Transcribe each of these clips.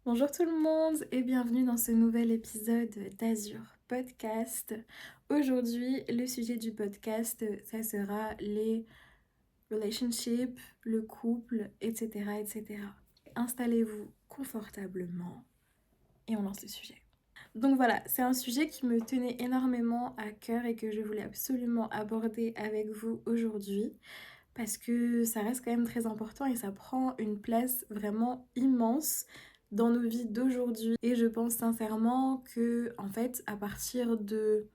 Bonjour tout le monde et bienvenue dans ce nouvel épisode d'Azur Podcast. Aujourd'hui, le sujet du podcast, ça sera les relationships, le couple, etc. etc. Installez-vous confortablement et on lance le sujet. Donc voilà, c'est un sujet qui me tenait énormément à cœur et que je voulais absolument aborder avec vous aujourd'hui parce que ça reste quand même très important et ça prend une place vraiment immense dans nos vies d'aujourd'hui. Et je pense sincèrement que, en fait, à partir de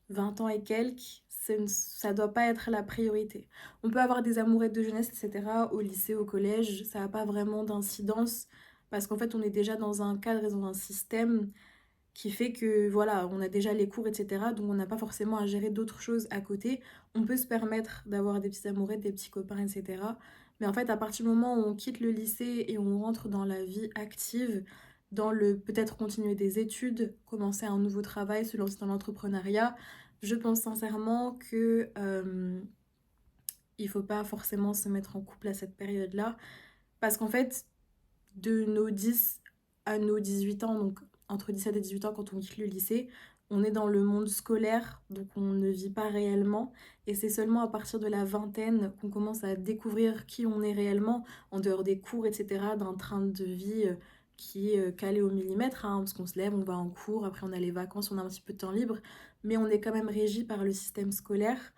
20 ans et quelques, ça doit pas être la priorité. On peut avoir des amourettes de jeunesse, etc. au lycée, au collège, ça n'a pas vraiment d'incidence parce qu'en fait, on est déjà dans un cadre et dans un système qui fait que voilà, on a déjà les cours, etc. Donc on n'a pas forcément à gérer d'autres choses à côté. On peut se permettre d'avoir des petits amoureux, des petits copains, etc. Mais en fait, à partir du moment où on quitte le lycée et on rentre dans la vie active, dans le peut-être continuer des études, commencer un nouveau travail, se lancer dans l'entrepreneuriat, je pense sincèrement que il faut pas forcément se mettre en couple à cette période-là. Parce qu'en fait, de nos 10 à nos 18 ans, donc entre 17 et 18 ans quand on quitte le lycée, on est dans le monde scolaire, donc on ne vit pas réellement. Et c'est seulement à partir de la vingtaine qu'on commence à découvrir qui on est réellement, en dehors des cours, etc., d'un train de vie qui est calé au millimètre, hein, parce qu'on se lève, on va en cours, après on a les vacances, on a un petit peu de temps libre, mais on est quand même régi par le système scolaire.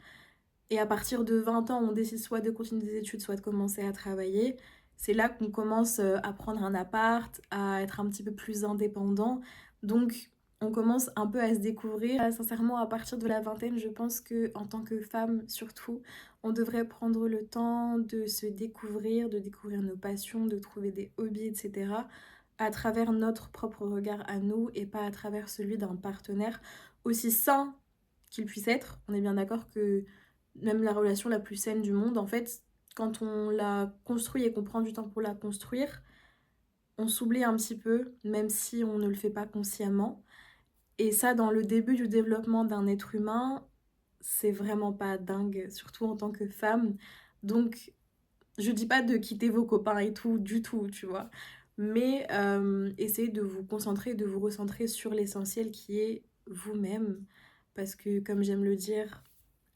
Et à partir de 20 ans, on décide soit de continuer des études, soit de commencer à travailler. C'est là qu'on commence à prendre un appart, à être un petit peu plus indépendant. Donc, on commence un peu à se découvrir. Sincèrement, à partir de la vingtaine, je pense que en tant que femme, surtout, on devrait prendre le temps de se découvrir, de découvrir nos passions, de trouver des hobbies, etc. à travers notre propre regard à nous et pas à travers celui d'un partenaire aussi sain qu'il puisse être. On est bien d'accord que même la relation la plus saine du monde, en fait, quand on la construit et qu'on prend du temps pour la construire, on s'oublie un petit peu, même si on ne le fait pas consciemment. Et ça, dans le début du développement d'un être humain, c'est vraiment pas dingue, surtout en tant que femme. Donc, je dis pas de quitter vos copains et tout, du tout, tu vois. Mais essayez de vous concentrer, de vous recentrer sur l'essentiel qui est vous-même. Parce que, comme j'aime le dire,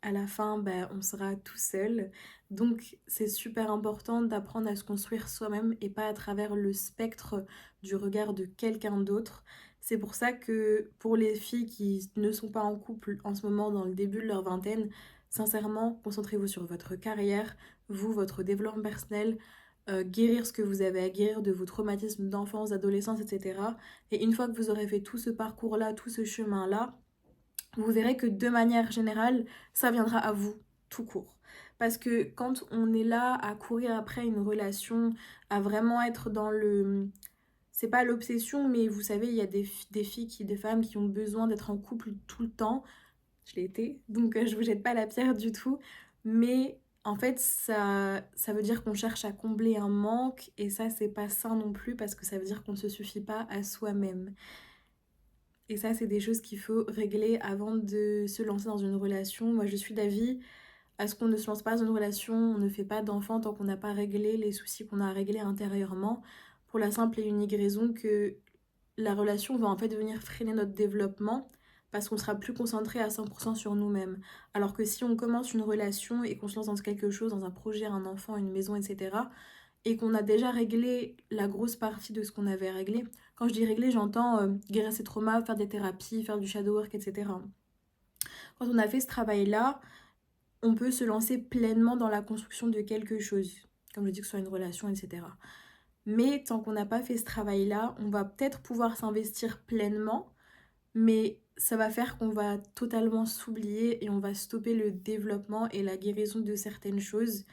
à la fin, bah, on sera tout seul. Donc, c'est super important d'apprendre à se construire soi-même et pas à travers le spectre du regard de quelqu'un d'autre. C'est pour ça que pour les filles qui ne sont pas en couple en ce moment, dans le début de leur vingtaine, sincèrement, concentrez-vous sur votre carrière, vous, votre développement personnel, guérir ce que vous avez à guérir de vos traumatismes d'enfance, d'adolescence, etc. Et une fois que vous aurez fait tout ce parcours-là, tout ce chemin-là, vous verrez que de manière générale, ça viendra à vous, tout court. Parce que quand on est là à courir après une relation, à vraiment être dans le... C'est pas l'obsession, mais vous savez, il y a des filles, des femmes qui ont besoin d'être en couple tout le temps. Je l'ai été, donc je vous jette pas la pierre du tout. Mais en fait, ça veut dire qu'on cherche à combler un manque, et ça, c'est pas sain non plus, parce que ça veut dire qu'on ne se suffit pas à soi-même. Et ça, c'est des choses qu'il faut régler avant de se lancer dans une relation. Moi, je suis d'avis à ce qu'on ne se lance pas dans une relation, on ne fait pas d'enfant tant qu'on n'a pas réglé les soucis qu'on a à régler intérieurement, pour la simple et unique raison que la relation va en fait venir freiner notre développement parce qu'on sera plus concentré à 100% sur nous-mêmes. Alors que si on commence une relation et qu'on se lance dans quelque chose, dans un projet, un enfant, une maison, etc., et qu'on a déjà réglé la grosse partie de ce qu'on avait à régler. Quand je dis régler, j'entends guérir ses traumas, faire des thérapies, faire du shadow work, etc. Quand on a fait ce travail-là, on peut se lancer pleinement dans la construction de quelque chose, comme je dis que ce soit une relation, etc. Mais tant qu'on n'a pas fait ce travail-là, on va peut-être pouvoir s'investir pleinement, mais ça va faire qu'on va totalement s'oublier et on va stopper le développement et la guérison de certaines choses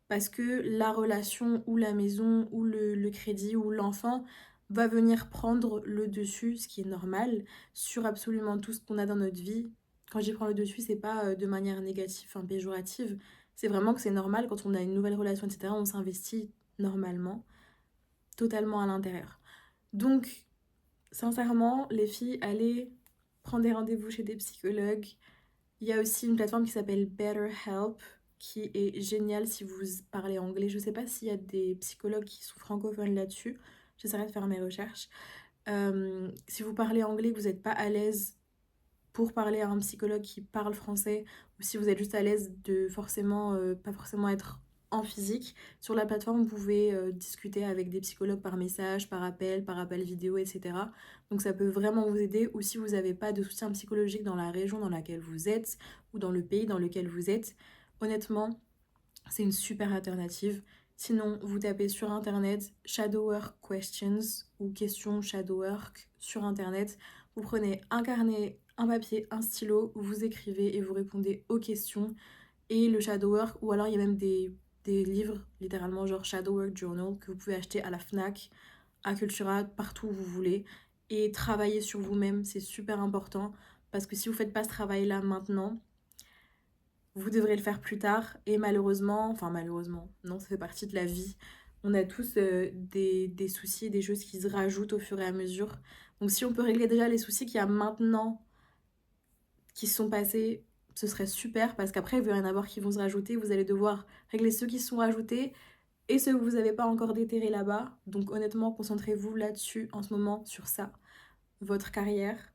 parce que la relation ou la maison ou le crédit ou l'enfant va venir prendre le dessus, ce qui est normal, sur absolument tout ce qu'on a dans notre vie. Quand j'y prends le dessus, c'est pas de manière négative, enfin péjorative, c'est vraiment que c'est normal quand on a une nouvelle relation, etc., on s'investit normalement, totalement à l'intérieur. Donc, sincèrement, les filles, allez prendre des rendez-vous chez des psychologues. Il y a aussi une plateforme qui s'appelle BetterHelp, qui est géniale si vous parlez anglais. Je sais pas s'il y a des psychologues qui sont francophones là-dessus. j'essaierai de faire mes recherches. Si vous parlez anglais, que vous n'êtes pas à l'aise pour parler à un psychologue qui parle français, ou si vous êtes juste à l'aise de pas forcément être en physique, sur la plateforme, vous pouvez discuter avec des psychologues par message, par appel vidéo, etc. Donc ça peut vraiment vous aider, ou si vous n'avez pas de soutien psychologique dans la région dans laquelle vous êtes, ou dans le pays dans lequel vous êtes, honnêtement, c'est une super alternative. Sinon, vous tapez sur internet Shadow Work Questions ou questions Shadow Work sur internet. Vous prenez un carnet, un papier, un stylo, vous écrivez et vous répondez aux questions. Et le Shadow Work, ou alors il y a même des livres, littéralement genre Shadow Work Journal, que vous pouvez acheter à la Fnac, à Cultura, partout où vous voulez. Et travailler sur vous-même, c'est super important. Parce que si vous ne faites pas ce travail-là maintenant, vous devrez le faire plus tard et malheureusement, non, ça fait partie de la vie. On a tous des soucis et des choses qui se rajoutent au fur et à mesure. Donc si on peut régler déjà les soucis qu'il y a maintenant, qui se sont passés, ce serait super parce qu'après, il va y en avoir qui vont se rajouter. Vous allez devoir régler ceux qui se sont rajoutés et ceux que vous n'avez pas encore déterrés là-bas. Donc honnêtement, concentrez-vous là-dessus en ce moment, sur ça, votre carrière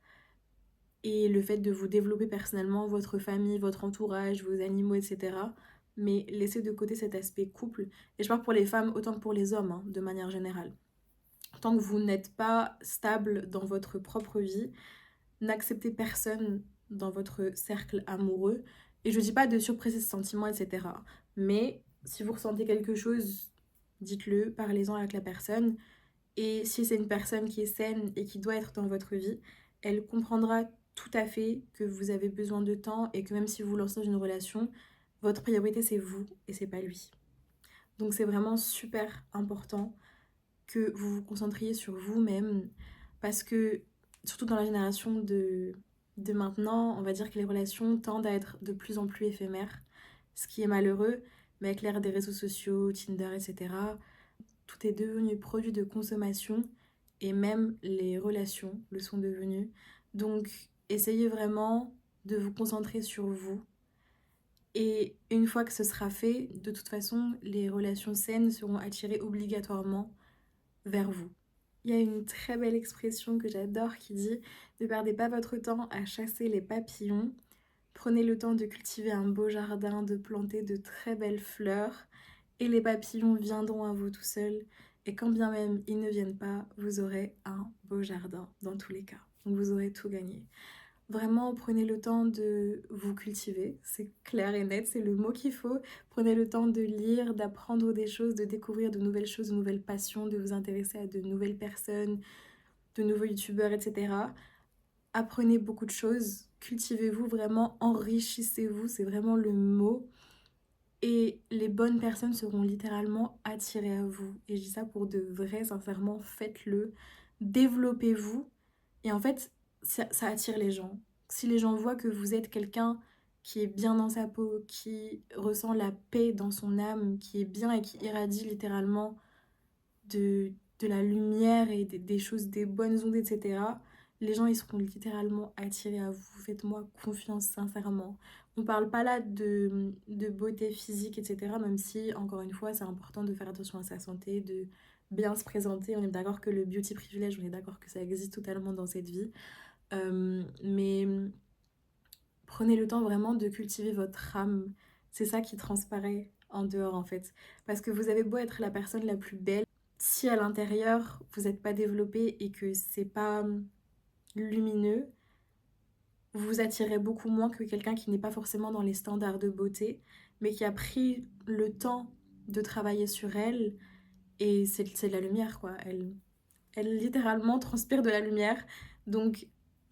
et le fait de vous développer personnellement, votre famille, votre entourage, vos animaux, etc. Mais laissez de côté cet aspect couple. Et je parle pour les femmes autant que pour les hommes, hein, de manière générale. Tant que vous n'êtes pas stable dans votre propre vie, n'acceptez personne dans votre cercle amoureux. Et je dis pas de surpresser ce sentiment, etc. Mais si vous ressentez quelque chose, dites-le, parlez-en avec la personne. Et si c'est une personne qui est saine et qui doit être dans votre vie, elle comprendra tout à fait que vous avez besoin de temps et que même si vous lancez dans une relation, votre priorité c'est vous et c'est pas lui. Donc c'est vraiment super important que vous vous concentriez sur vous-même parce que surtout dans la génération de maintenant, on va dire que les relations tendent à être de plus en plus éphémères, ce qui est malheureux, mais avec l'ère des réseaux sociaux, Tinder, etc., tout est devenu produit de consommation et même les relations le sont devenues. Donc, essayez vraiment de vous concentrer sur vous. Et une fois que ce sera fait, de toute façon, les relations saines seront attirées obligatoirement vers vous. Il y a une très belle expression que j'adore qui dit « Ne perdez pas votre temps à chasser les papillons. Prenez le temps de cultiver un beau jardin, de planter de très belles fleurs et les papillons viendront à vous tout seuls. Et quand bien même ils ne viennent pas, vous aurez un beau jardin dans tous les cas. Donc vous aurez tout gagné. Vraiment, prenez le temps de vous cultiver, c'est clair et net, c'est le mot qu'il faut. Prenez le temps de lire, d'apprendre des choses, de découvrir de nouvelles choses, de nouvelles passions, de vous intéresser à de nouvelles personnes, de nouveaux youtubeurs, etc. Apprenez beaucoup de choses, cultivez-vous vraiment, enrichissez-vous, c'est vraiment le mot. Et les bonnes personnes seront littéralement attirées à vous. Et je dis ça pour de vrai, sincèrement, faites-le, développez-vous. Et en fait, ça attire les gens. Si les gens voient que vous êtes quelqu'un qui est bien dans sa peau, qui ressent la paix dans son âme, qui est bien et qui irradie littéralement de la lumière et des choses, des bonnes ondes, etc., les gens ils seront littéralement attirés à vous. Faites-moi confiance sincèrement. On parle pas là de beauté physique, etc., même si, encore une fois, c'est important de faire attention à sa santé, de bien se présenter. On est d'accord que le beauty privilège, on est d'accord que ça existe totalement dans cette vie. Mais prenez le temps vraiment de cultiver votre âme. C'est ça qui transparaît en dehors en fait. Parce que vous avez beau être la personne la plus belle, si à l'intérieur vous n'êtes pas développé et que c'est pas lumineux, vous attirez beaucoup moins que quelqu'un qui n'est pas forcément dans les standards de beauté, mais qui a pris le temps de travailler sur elle. Et c'est de la lumière quoi. Elle littéralement transpire de la lumière. Donc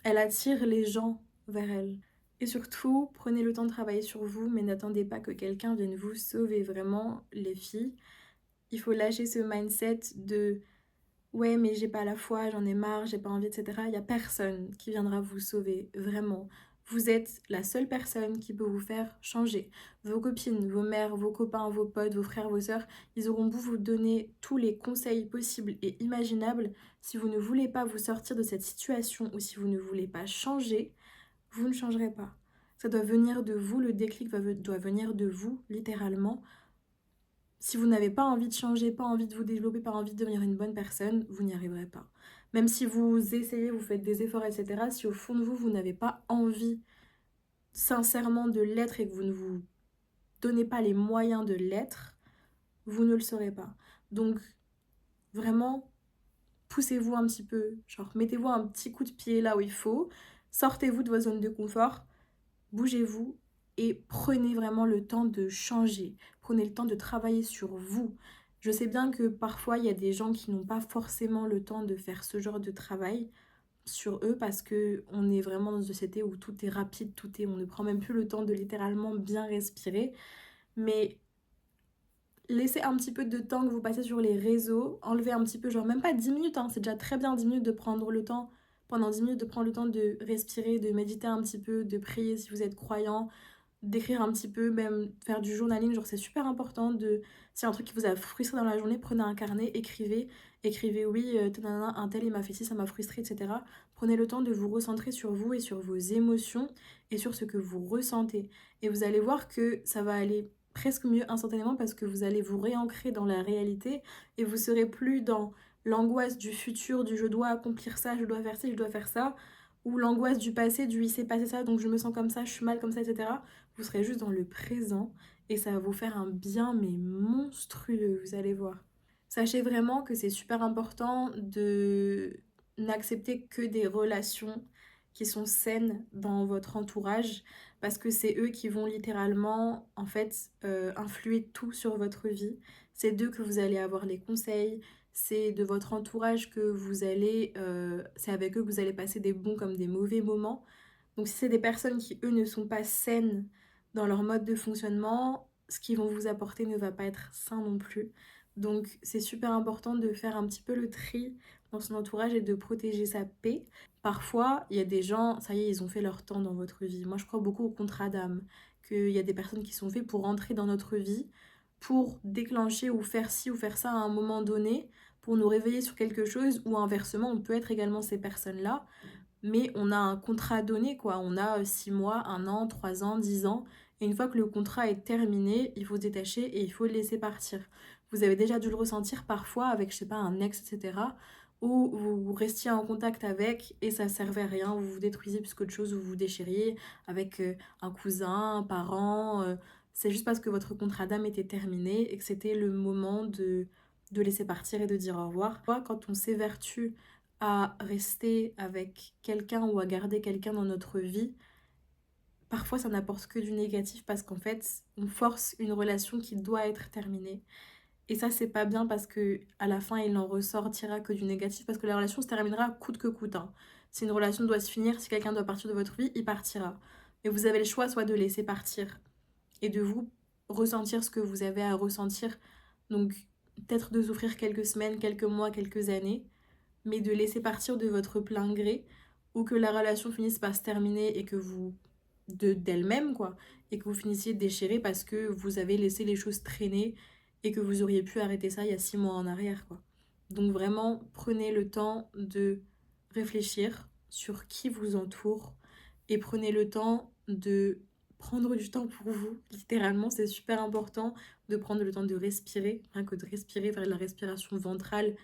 elle attire les gens vers elle. Et surtout, prenez le temps de travailler sur vous, mais n'attendez pas que quelqu'un vienne vous sauver. Vraiment, les filles, il faut lâcher ce mindset de ouais, mais j'ai pas la foi, j'en ai marre, j'ai pas envie, etc. Il y a personne qui viendra vous sauver, vraiment. Vous êtes la seule personne qui peut vous faire changer. Vos copines, vos mères, vos copains, vos potes, vos frères, vos sœurs, ils auront beau vous donner tous les conseils possibles et imaginables. Si vous ne voulez pas vous sortir de cette situation ou si vous ne voulez pas changer, vous ne changerez pas. Ça doit venir de vous, le déclic doit venir de vous, littéralement. Si vous n'avez pas envie de changer, pas envie de vous développer, pas envie de devenir une bonne personne, vous n'y arriverez pas. Même si vous essayez, vous faites des efforts, etc., si au fond de vous, vous n'avez pas envie sincèrement de l'être et que vous ne vous donnez pas les moyens de l'être, vous ne le serez pas. Donc, vraiment, poussez-vous un petit peu, genre mettez-vous un petit coup de pied là où il faut, sortez-vous de votre zone de confort, bougez-vous et prenez vraiment le temps de changer. Prenez le temps de travailler sur vous. Je sais bien que parfois il y a des gens qui n'ont pas forcément le temps de faire ce genre de travail sur eux parce que on est vraiment dans une société où tout est rapide, on ne prend même plus le temps de littéralement bien respirer. Mais laissez un petit peu de temps que vous passez sur les réseaux, enlevez un petit peu, genre même pas 10 minutes, hein, c'est déjà très bien 10 minutes de prendre le temps, pendant 10 minutes de prendre le temps de respirer, de méditer un petit peu, de prier si vous êtes croyant, d'écrire un petit peu, même faire du journaling, genre c'est super important de... Si y a un truc qui vous a frustré dans la journée, prenez un carnet, écrivez oui, un tel il m'a fait ci, ça m'a frustré, etc. Prenez le temps de vous recentrer sur vous et sur vos émotions et sur ce que vous ressentez. Et vous allez voir que ça va aller presque mieux instantanément parce que vous allez vous réancrer dans la réalité et vous serez plus dans l'angoisse du futur, du je dois accomplir ça, je dois faire ci, je dois faire ça, ou l'angoisse du passé, du il s'est passé ça, donc je me sens comme ça, je suis mal comme ça, etc. Vous serez juste dans le présent et ça va vous faire un bien mais monstrueux, vous allez voir. Sachez vraiment que c'est super important de n'accepter que des relations qui sont saines dans votre entourage parce que c'est eux qui vont littéralement en fait influer tout sur votre vie. C'est d'eux que vous allez avoir les conseils, c'est de votre entourage que vous allez, c'est avec eux que vous allez passer des bons comme des mauvais moments. Donc si c'est des personnes qui, eux, ne sont pas saines dans leur mode de fonctionnement, ce qu'ils vont vous apporter ne va pas être sain non plus. Donc c'est super important de faire un petit peu le tri dans son entourage et de protéger sa paix. Parfois, il y a des gens, ça y est, ils ont fait leur temps dans votre vie. Moi, je crois beaucoup au contrat d'âme, qu'il y a des personnes qui sont faites pour entrer dans notre vie, pour déclencher ou faire ci ou faire ça à un moment donné, pour nous réveiller sur quelque chose, ou inversement, on peut être également ces personnes-là mais on a un contrat donné, quoi. On a 6 mois, 1 an, 3 ans, 10 ans. Et une fois que le contrat est terminé, il faut se détacher et il faut le laisser partir. Vous avez déjà dû le ressentir parfois avec, je sais pas, un ex, etc. Où vous restiez en contact avec et ça servait à rien, vous vous détruisiez plus qu'autre chose, vous vous déchiriez avec un cousin, un parent. C'est juste parce que votre contrat d'âme était terminé et que c'était le moment de laisser partir et de dire au revoir. Quand on s'évertue à rester avec quelqu'un ou à garder quelqu'un dans notre vie, parfois ça n'apporte que du négatif parce qu'en fait, on force une relation qui doit être terminée. Et ça, c'est pas bien parce que à la fin, il n'en ressortira que du négatif parce que la relation se terminera coûte que coûte, hein. Si une relation doit se finir, si quelqu'un doit partir de votre vie, il partira. Mais vous avez le choix soit de laisser partir et de vous ressentir ce que vous avez à ressentir. Donc, peut-être de souffrir quelques semaines, quelques mois, quelques années, mais de laisser partir de votre plein gré ou que la relation finisse par se terminer et que vous d'elle-même quoi et que vous finissiez déchiré parce que vous avez laissé les choses traîner et que vous auriez pu arrêter ça il y a 6 mois en arrière quoi. Donc vraiment prenez le temps de réfléchir sur qui vous entoure et prenez le temps de prendre du temps pour vous. Littéralement, c'est super important de prendre le temps de respirer, rien que de respirer, faire de la respiration ventrale.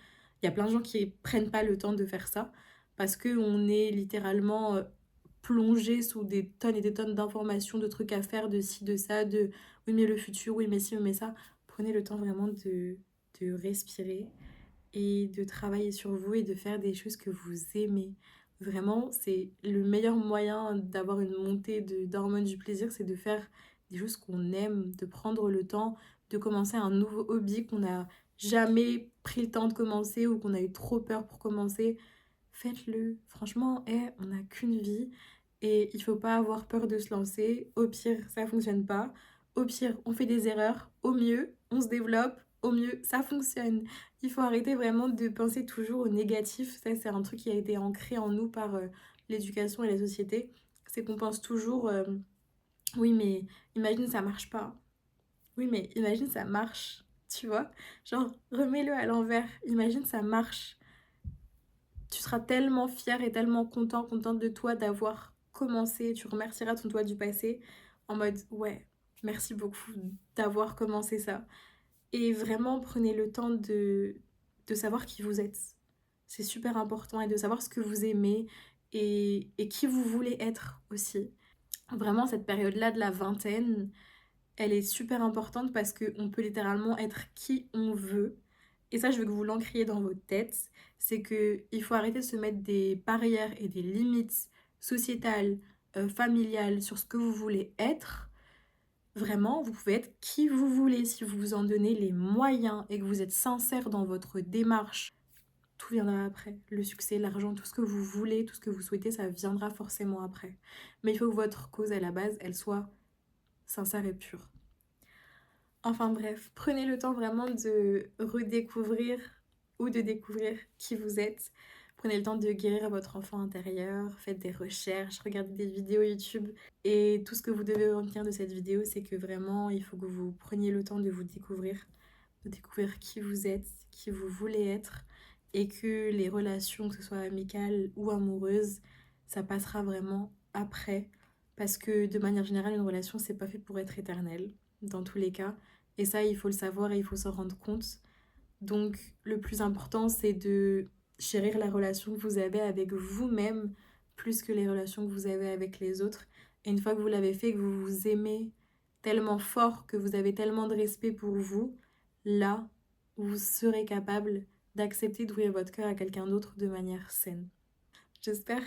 Il y a plein de gens qui prennent pas le temps de faire ça parce qu'on est littéralement plongé sous des tonnes et des tonnes d'informations, de trucs à faire, de ci, de ça, de oui mais le futur, oui mais ci, oui mais ça. Prenez le temps vraiment de respirer et de travailler sur vous et de faire des choses que vous aimez. Vraiment, c'est le meilleur moyen d'avoir une montée d'hormones du plaisir, c'est de faire des choses qu'on aime, de prendre le temps de commencer un nouveau hobby qu'on n'a jamais pris le temps de commencer ou qu'on a eu trop peur pour commencer. Faites-le. Franchement, on n'a qu'une vie et il faut pas avoir peur de se lancer. Au pire, ça fonctionne pas. Au pire, on fait des erreurs. Au mieux, on se développe. Au mieux, ça fonctionne. Il faut arrêter vraiment de penser toujours au négatif. Ça, c'est un truc qui a été ancré en nous par l'éducation et la société. C'est qu'on pense toujours, oui, mais imagine ça marche pas. Oui, mais imagine ça marche. Tu vois? Genre, remets-le à l'envers. Imagine ça marche. Tu seras tellement fier et tellement contente de toi d'avoir commencé. Tu remercieras ton toi du passé en mode ouais, merci beaucoup d'avoir commencé ça. Et vraiment, prenez le temps de savoir qui vous êtes. C'est super important et de savoir ce que vous aimez et qui vous voulez être aussi. Vraiment, cette période-là de la vingtaine, elle est super importante parce qu'on peut littéralement être qui on veut. Et ça, je veux que vous l'ancriez dans votre tête. C'est qu'il faut arrêter de se mettre des barrières et des limites sociétales, familiales sur ce que vous voulez être. Vraiment, vous pouvez être qui vous voulez si vous vous en donnez les moyens et que vous êtes sincère dans votre démarche. Tout viendra après. Le succès, l'argent, tout ce que vous voulez, tout ce que vous souhaitez, ça viendra forcément après. Mais il faut que votre cause à la base, elle soit sincère et pure. Enfin bref, prenez le temps vraiment de redécouvrir ou de découvrir qui vous êtes. Prenez le temps de guérir votre enfant intérieur, faites des recherches, regardez des vidéos YouTube. Et tout ce que vous devez retenir de cette vidéo, c'est que vraiment, il faut que vous preniez le temps de découvrir qui vous êtes, qui vous voulez être, et que les relations, que ce soit amicales ou amoureuses, ça passera vraiment après. Parce que de manière générale, une relation, c'est pas fait pour être éternel, dans tous les cas. Et ça, il faut le savoir et il faut s'en rendre compte. Donc, le plus important, c'est de chérir la relation que vous avez avec vous-même plus que les relations que vous avez avec les autres. Et une fois que vous l'avez fait, que vous vous aimez tellement fort, que vous avez tellement de respect pour vous, là, vous serez capable d'accepter d'ouvrir votre cœur à quelqu'un d'autre de manière saine. J'espère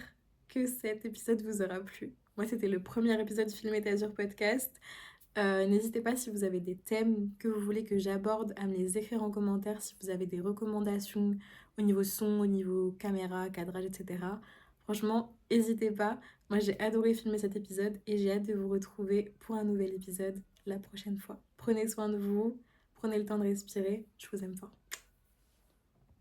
que cet épisode vous aura plu. Moi, c'était le premier épisode du Film Étagère podcast. N'hésitez pas si vous avez des thèmes que vous voulez que j'aborde à me les écrire en commentaire si vous avez des recommandations au niveau son, au niveau caméra, cadrage, etc. Franchement, n'hésitez pas. Moi, j'ai adoré filmer cet épisode et j'ai hâte de vous retrouver pour un nouvel épisode la prochaine fois. Prenez soin de vous, prenez le temps de respirer. Je vous aime fort.